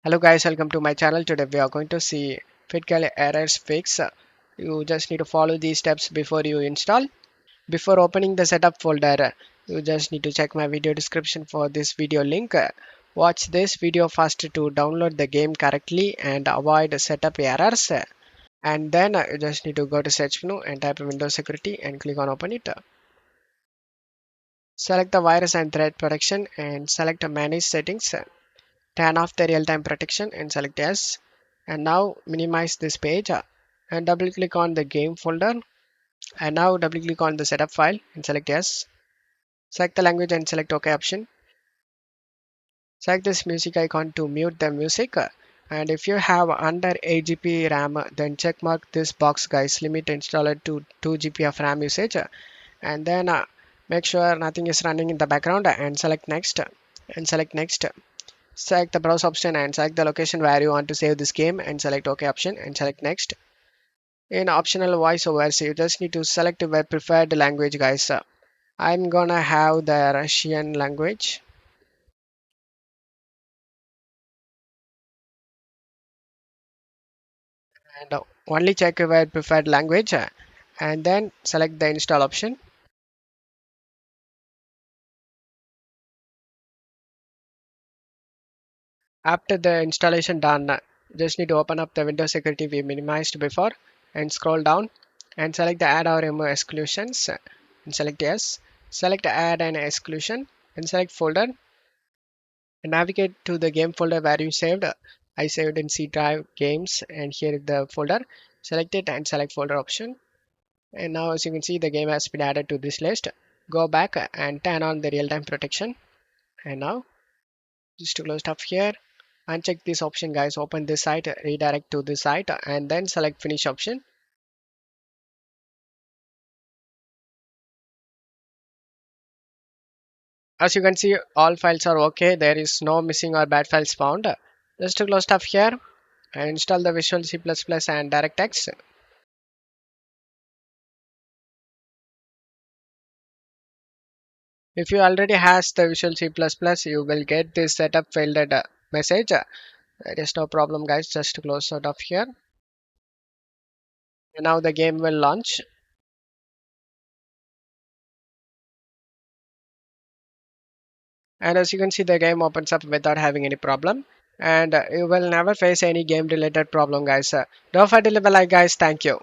Hello guys, welcome to my channel. Today we are going to see FitGirl errors fix. You just need to follow these steps before you install. Before opening the setup folder, you just need to check my video description for this video link. Watch this video first to download the game correctly and avoid setup errors. And then you just need to go to search menu and type in Windows Security and click on open it. Select the virus and threat protection and select manage settings. Turn off the real-time protection and select yes. And now minimize this page and double click on the game folder, and now double click on the setup file and select yes. Select the language and select OK option. Select this music icon to mute the music, and if you have under 8 GB RAM, then check mark this box guys, limit installer to 2 GB of RAM usage, and then make sure nothing is running in the background and select next and select next. Select the browse option and select the location where you want to save this game and select OK option and select next. In optional voiceovers, you just need to select your preferred language guys. I'm gonna have the Russian language, and only check your preferred language and then select the install option. After the installation done, just need to open up the Windows security we minimized before and scroll down and select the add or remove exclusions and select yes. Select add an exclusion and select folder and navigate to the game folder where you saved. I saved in C drive games, and here is the folder. Select it and select folder option. And now as you can see the game has been added to this list. Go back and turn on the real-time protection. And now just to close stuff here, uncheck this option guys, open this site, redirect to this site and then select finish option. As you can see all files are okay, there is no missing or bad files found. Just to close stuff here and install the Visual C++ and DirectX. If you already has the Visual C++, you will get this setup failed message. There is no problem guys, just to close out of here. And now the game will launch. And as you can see the game opens up without having any problem. And you will never face any game related problem guys. Don't forget to leave a like guys, thank you.